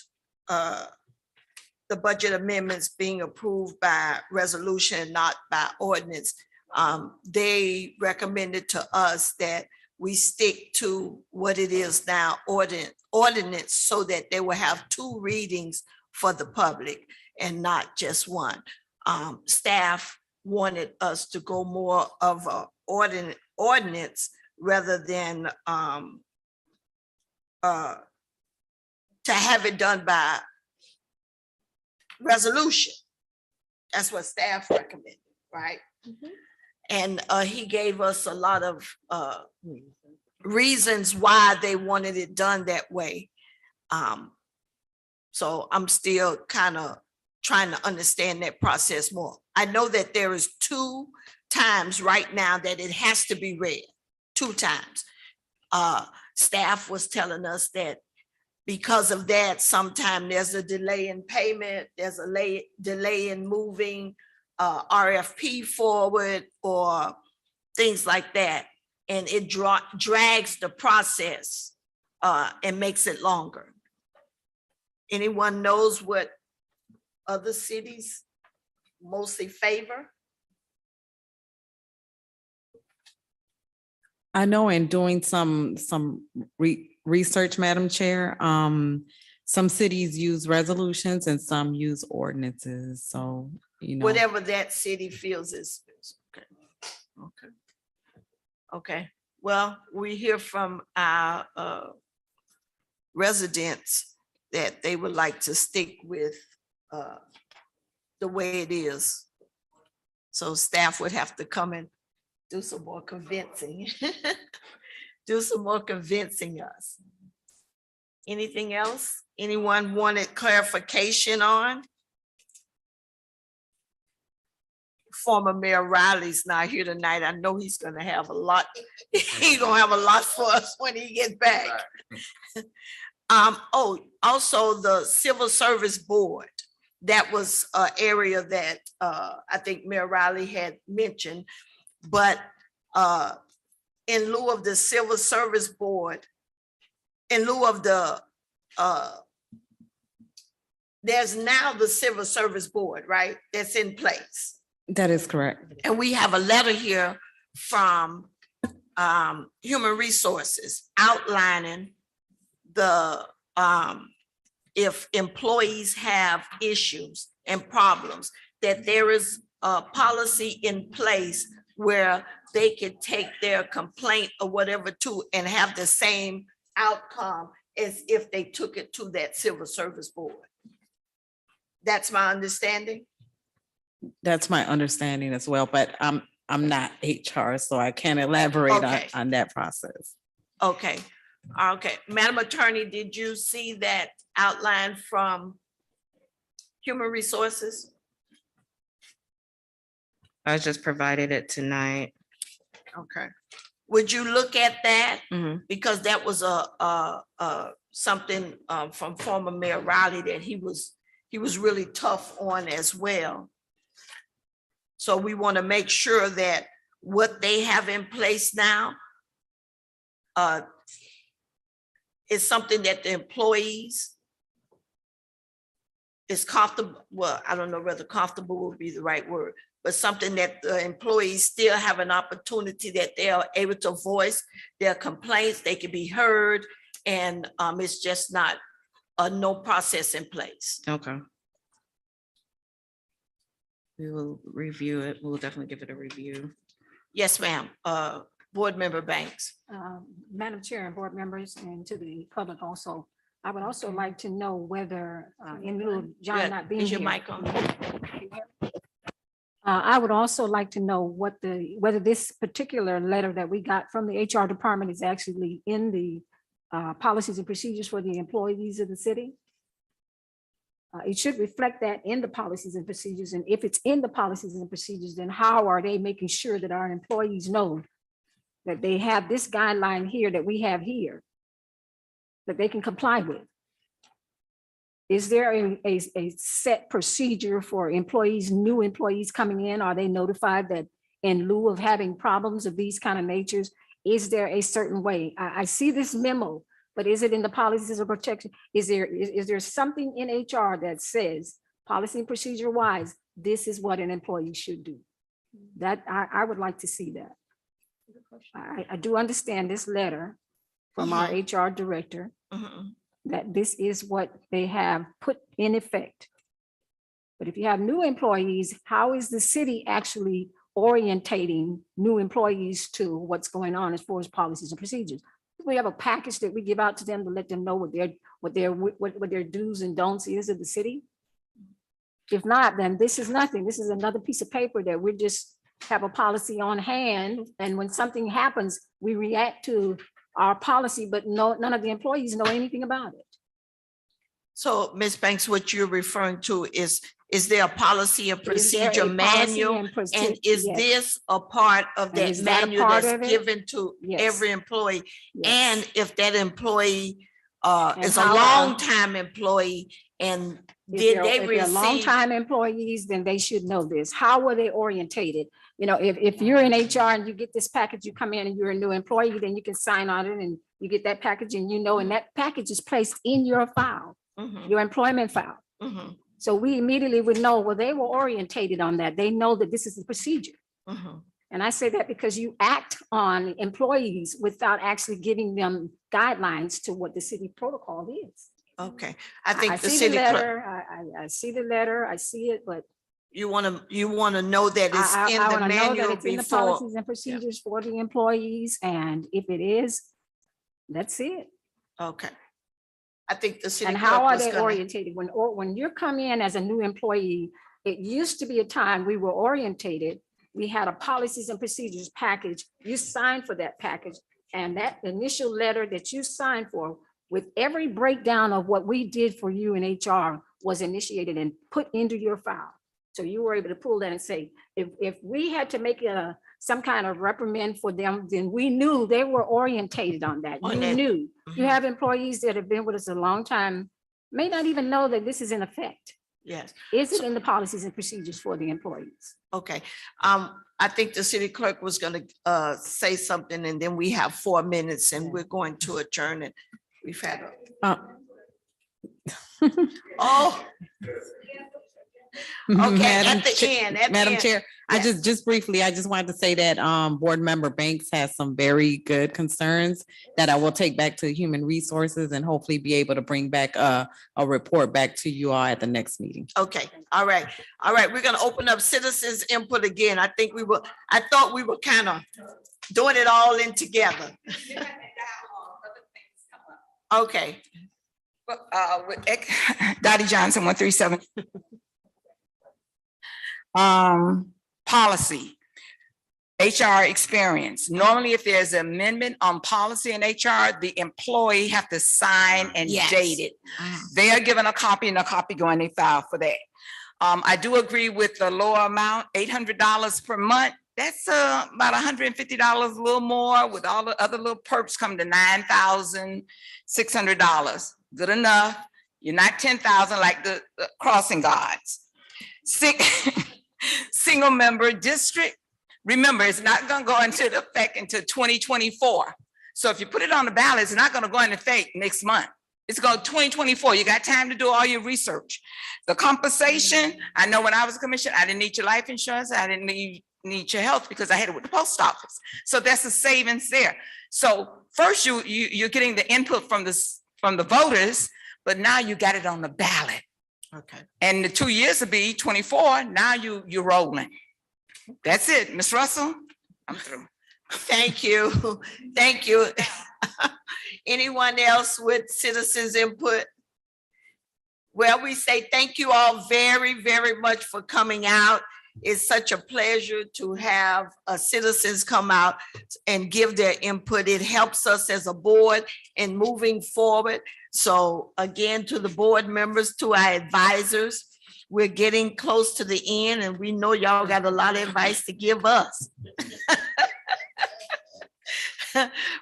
Speaker 1: amendments being approved by resolution, not by ordinance. They recommended to us that we stick to what it is now, ordinance, so that they will have 2 readings for the public and not just one. Staff wanted us to go more of a ordinance rather than to have it done by resolution. That's what staff recommended, right? And he gave us a lot of reasons why they wanted it done that way. So I'm still kind of trying to understand that process more. I know that there is 2 times right now that it has to be read, 2 times. Staff was telling us that because of that, sometimes there's a delay in payment, there's a delay in moving RFP forward or things like that. And it drags the process and makes it longer. Anyone knows what other cities mostly favor?
Speaker 9: I know in doing some research, Madam Chair, some cities use resolutions and some use ordinances. So,
Speaker 1: Whatever that city feels is. Okay. Okay. Okay. Well, we hear from our residents that they would like to stick with the way it is. So staff would have to come and do some more convincing. Do some more convincing us. Anything else? Anyone wanted clarification on? Former Mayor Riley's not here tonight. I know he's gonna have a lot. He's gonna have a lot for us when he gets back. Oh, also the Civil Service Board. That was an area that I think Mayor Riley had mentioned, but in lieu of the Civil Service Board, in lieu of the there's now the Civil Service Board, right? That's in place.
Speaker 9: that is correct.
Speaker 1: And we have a letter here from Human Resources outlining the if employees have issues and problems, that there is a policy in place where they could take their complaint or whatever to and have the same outcome as if they took it to that Civil Service Board. That's my understanding.
Speaker 9: That's my understanding as well, but I'm not HR, so I can't elaborate
Speaker 1: Okay.
Speaker 9: on that process.
Speaker 1: Okay, okay. Madam Attorney, did you see that outline from Human Resources?
Speaker 3: I just provided it tonight.
Speaker 1: Okay. Would you look at that?
Speaker 3: Mhm.
Speaker 1: Because that was something from former Mayor Riley that he was really tough on as well. So we want to make sure that what they have in place now is something that the employees is comfortable. Well, I don't know whether comfortable would be the right word, but something that the employees still have an opportunity that they are able to voice their complaints, they can be heard, and it's just not no process in place.
Speaker 3: Okay. We will review it. We'll definitely give it a review.
Speaker 1: Yes, ma'am. Board Member Banks.
Speaker 2: Madam Chair and board members and to the public also, I would also like to know whether, in lieu of John not being
Speaker 1: Is your
Speaker 2: here.
Speaker 1: mic on?
Speaker 2: I would also like to know whether this particular letter that we got from the HR department is actually in the policies and procedures for the employees of the city. It should reflect that in the policies and procedures. And if it's in the policies and procedures, then how are they making sure that our employees know that they have this guideline here that we have here that they can comply with? Is there a set procedure for employees, new employees coming in? Are they notified that in lieu of having problems of these kind of natures, is there a certain way? I see this memo, but is it in the policies of protection? Is there something in HR that says policy and procedure wise, this is what an employee should do? That I would like to see that. I do understand this letter from our HR director, that this is what they have put in effect. But if you have new employees, how is the city actually orientating new employees to what's going on as far as policies and procedures? We have a package that we give out to them to let them know what their do's and don'ts is of the city. If not, then this is nothing. This is another piece of paper that we just have a policy on hand. And when something happens, we react to our policy, but none of the employees know anything about it.
Speaker 1: So Ms. Banks, what you're referring to is there a policy and
Speaker 2: Is there a
Speaker 1: procedure
Speaker 2: policy
Speaker 1: manual?
Speaker 2: and proce-
Speaker 1: And is
Speaker 2: Yes.
Speaker 1: this a part of
Speaker 2: And
Speaker 1: that
Speaker 2: is that a
Speaker 1: manual
Speaker 2: part
Speaker 1: that's
Speaker 2: of it?
Speaker 1: given to
Speaker 2: Yes.
Speaker 1: every employee?
Speaker 2: Yes.
Speaker 1: And if that employee
Speaker 2: And
Speaker 1: is a
Speaker 2: how-
Speaker 1: longtime employee and did they
Speaker 2: If they're
Speaker 1: receive?
Speaker 2: longtime employees, then they should know this. How were they orientated? You know, if you're in HR and you get this package, you come in and you're a new employee, then you can sign on it and you get that package and and that package is placed in your file, your employment file. So we immediately would know, well, they were orientated on that. They know that this is the procedure. And I say that because you act on employees without actually giving them guidelines to what the city protocol is.
Speaker 1: Okay, I think the
Speaker 2: see
Speaker 1: city clerk,
Speaker 2: letter, I see the letter, I see it, but
Speaker 1: you want to know that it's
Speaker 2: I
Speaker 1: in the
Speaker 2: wanna know that
Speaker 1: manual
Speaker 2: it's in the
Speaker 1: before.
Speaker 2: policies and procedures for the employees, and if it is, that's it.
Speaker 1: Okay. I think the city.
Speaker 2: And
Speaker 1: clerk
Speaker 2: how are
Speaker 1: was
Speaker 2: they
Speaker 1: gonna-
Speaker 2: orientated? When you come in as a new employee, it used to be a time we were orientated. We had a policies and procedures package. You signed for that package. And that initial letter that you signed for with every breakdown of what we did for you in HR was initiated and put into your file. So you were able to pull that and say, if we had to make some kind of reprimand for them, then we knew they were orientated on that.
Speaker 1: On
Speaker 2: You
Speaker 1: that.
Speaker 2: knew. You have employees that have been with us a long time, may not even know that this is in effect.
Speaker 1: Yes,
Speaker 2: Is it in the policies and procedures for the employees?
Speaker 1: okay. I think the city clerk was gonna say something and then we have 4 minutes and we're going to adjourn it. We've had. Oh. Okay, at the end.
Speaker 9: Madam Chair, I just briefly, I just wanted to say that Board Member Banks has some very good concerns that I will take back to Human Resources and hopefully be able to bring back a report back to you all at the next meeting.
Speaker 1: Okay, all right. We're gonna open up citizens input again. I thought we were kind of doing it all in together. Okay.
Speaker 6: With Dottie Johnson, 137. Policy, HR experience. Normally, if there's an amendment on policy in HR, the employee have to sign and
Speaker 1: Yes.
Speaker 6: date it. They are given a copy and a copy go in their file for that. I do agree with the lower amount, $800 per month. That's about $150, a little more, with all the other little perks come to $9,600. Good enough. You're not 10,000 like the crossing guards. Single member district. Remember, it's not gonna go into effect until 2024. So if you put it on the ballot, it's not gonna go into effect next month. It's going 2024. You got time to do all your research. The compensation, I know when I was a commissioner, I didn't need your life insurance. I didn't need your health because I had it with the post office. So that's a savings there. So first you're getting the input from the voters, but now you got it on the ballot.
Speaker 1: Okay.
Speaker 6: And the 2 years will be 24. Now you're rolling. That's it. Ms. Russell, I'm through.
Speaker 1: Thank you. Thank you. Anyone else with citizens input? Well, we say thank you all very, very much for coming out. It's such a pleasure to have citizens come out and give their input. It helps us as a board in moving forward. So again, to the board members, to our advisors, we're getting close to the end and we know y'all got a lot of advice to give us.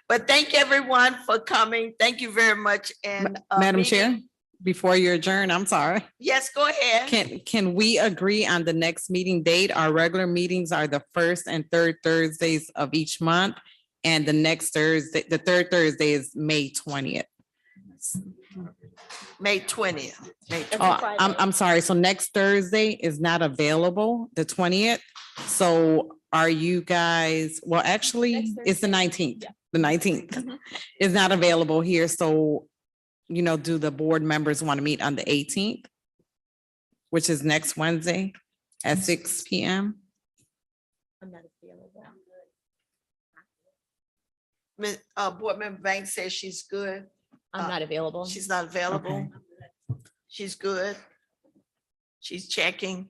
Speaker 1: But thank everyone for coming. Thank you very much. And
Speaker 9: Madam Chair, before you adjourn, I'm sorry.
Speaker 1: Yes, go ahead.
Speaker 9: Can we agree on the next meeting date? Our regular meetings are the first and third Thursdays of each month. And the next Thursday, the third Thursday is May 20th.
Speaker 1: May 20th.
Speaker 9: Oh, I'm sorry. So next Thursday is not available, the 20th. So are you guys, well, actually, it's the 19th. The 19th is not available here. So, you know, do the board members want to meet on the 18th? Which is next Wednesday at 6 p.m.
Speaker 5: I'm not available.
Speaker 1: Board Member Banks says she's good.
Speaker 5: I'm not available.
Speaker 1: She's not available.
Speaker 9: Okay.
Speaker 1: She's good. She's checking.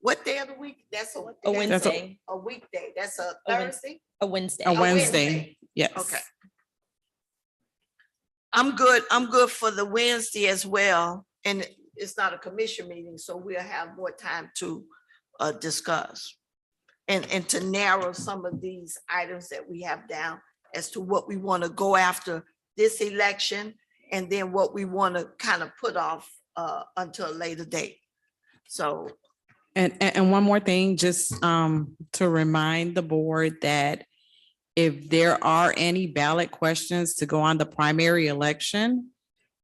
Speaker 1: What day of the week? That's
Speaker 5: A Wednesday.
Speaker 1: a weekday. That's a
Speaker 5: A
Speaker 1: Thursday?
Speaker 5: A Wednesday.
Speaker 9: A
Speaker 1: Wednesday.
Speaker 9: Wednesday, yes.
Speaker 1: Okay. I'm good. I'm good for the Wednesday as well. And it's not a commission meeting, so we'll have more time to discuss. And to narrow some of these items that we have down as to what we want to go after this election and then what we want to kind of put off until a later date. So.
Speaker 9: And one more thing, just to remind the board that if there are any ballot questions to go on the primary election,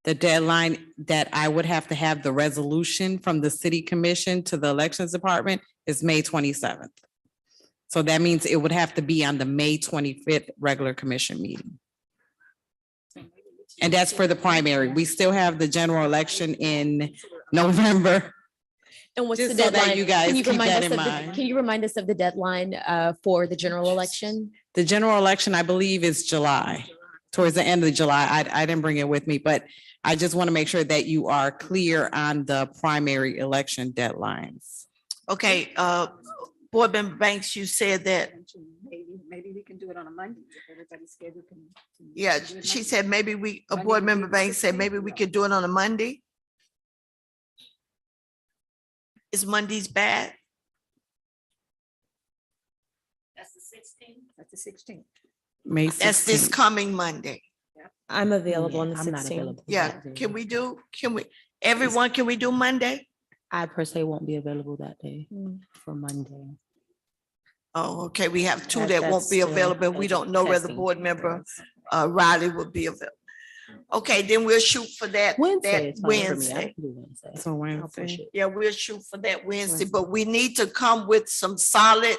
Speaker 9: the deadline that I would have to have the resolution from the city commission to the elections department is May 27th. So that means it would have to be on the May 25th regular commission meeting. And that's for the primary. We still have the general election in November.
Speaker 5: And what's
Speaker 9: Just
Speaker 5: the
Speaker 9: so that
Speaker 5: deadline?
Speaker 9: you guys
Speaker 5: Can you
Speaker 9: keep
Speaker 5: remind
Speaker 9: that
Speaker 5: us
Speaker 9: in
Speaker 5: of the-
Speaker 9: mind.
Speaker 5: Can you remind us of the deadline for the general election?
Speaker 9: The general election, I believe, is July, towards the end of July. I didn't bring it with me, but I just want to make sure that you are clear on the primary election deadlines.
Speaker 1: Okay, Board Member Banks, you said that,
Speaker 2: Maybe we can do it on a Monday. If everybody's schedule can.
Speaker 1: yeah,
Speaker 2: do it
Speaker 1: she
Speaker 2: Monday.
Speaker 1: said maybe we, a
Speaker 2: Monday
Speaker 1: Board
Speaker 2: would be
Speaker 1: Member
Speaker 2: the
Speaker 1: Banks said
Speaker 2: 16th.
Speaker 1: maybe we could do it on a Monday. Is Mondays bad?
Speaker 2: That's the 16th.
Speaker 9: May
Speaker 1: That's this
Speaker 9: 16th.
Speaker 1: coming Monday.
Speaker 5: I'm available on the
Speaker 8: I'm not
Speaker 5: 16th.
Speaker 8: available.
Speaker 1: Yeah, can we, everyone, can we do Monday?
Speaker 8: I per se won't be available that day
Speaker 5: Mm.
Speaker 8: for Monday.
Speaker 1: Oh, okay, we have two
Speaker 8: That-
Speaker 1: that won't
Speaker 8: that's
Speaker 1: be
Speaker 8: still
Speaker 1: available. We don't know whether
Speaker 8: testing.
Speaker 1: Board Member Riley will be available. Okay, then we'll shoot for that
Speaker 8: Wednesday is fine for me. I
Speaker 1: Wednesday.
Speaker 8: can do Wednesday.
Speaker 9: So
Speaker 8: I'll
Speaker 9: Wednesday.
Speaker 8: push it.
Speaker 1: Yeah, we'll shoot for that Wednesday, but we need to come with some solid,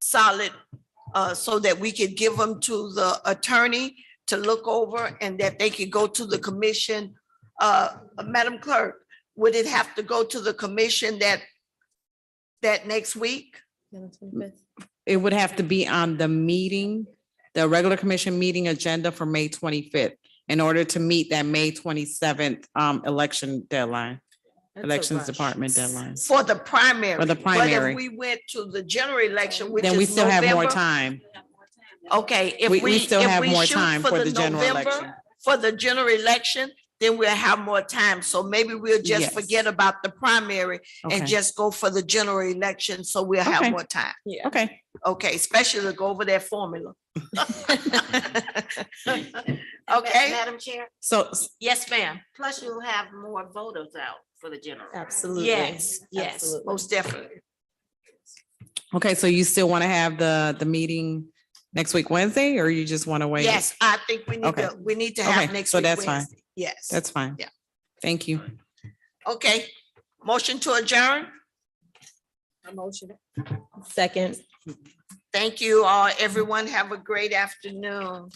Speaker 1: so that we could give them to the attorney to look over and that they could go to the commission. Madam Clerk, would it have to go to the commission that next week?
Speaker 5: Yeah, the 25th.
Speaker 9: It would have to be on the meeting, the regular commission meeting agenda for May 25th in order to meet that May 27th election deadline,
Speaker 2: That's a
Speaker 9: elections
Speaker 2: rush.
Speaker 9: department deadline.
Speaker 1: For the primary.
Speaker 9: For the
Speaker 1: But
Speaker 9: primary.
Speaker 1: if we went to the general election, which
Speaker 9: Then we
Speaker 1: is
Speaker 9: still have more
Speaker 1: November.
Speaker 9: time.
Speaker 1: Okay, if
Speaker 9: We
Speaker 1: we
Speaker 9: still
Speaker 1: if
Speaker 9: have
Speaker 1: we
Speaker 9: more
Speaker 1: shoot
Speaker 9: time for the general
Speaker 1: November,
Speaker 9: election.
Speaker 1: for the general election, then we'll have more time. So maybe we'll just
Speaker 9: Yes.
Speaker 1: forget about the primary and
Speaker 9: Okay.
Speaker 1: just go for the general election, so we'll have
Speaker 9: Okay.
Speaker 1: more time.
Speaker 5: Yeah.
Speaker 9: Okay,
Speaker 1: Okay, especially to go over that formula.
Speaker 3: And
Speaker 1: Okay.
Speaker 3: Madam Chair,
Speaker 9: so
Speaker 1: Yes, ma'am.
Speaker 3: plus you'll have more voters out for the general.
Speaker 5: Absolutely.
Speaker 1: Yes, yes,
Speaker 5: Absolutely.
Speaker 1: most definitely.
Speaker 9: okay, so you still want to have the meeting next week, Wednesday, or you just want to wait?
Speaker 1: Yes, I think we need
Speaker 9: Okay.
Speaker 1: to have
Speaker 9: Okay,
Speaker 1: next
Speaker 9: so
Speaker 1: week.
Speaker 9: that's fine.
Speaker 1: Wednesday. Yes.
Speaker 9: That's fine.
Speaker 1: Yeah.
Speaker 9: Thank you.
Speaker 1: Okay. Motion to adjourn.
Speaker 2: A motion.
Speaker 5: Second.
Speaker 1: Thank you all. Everyone have a great afternoon.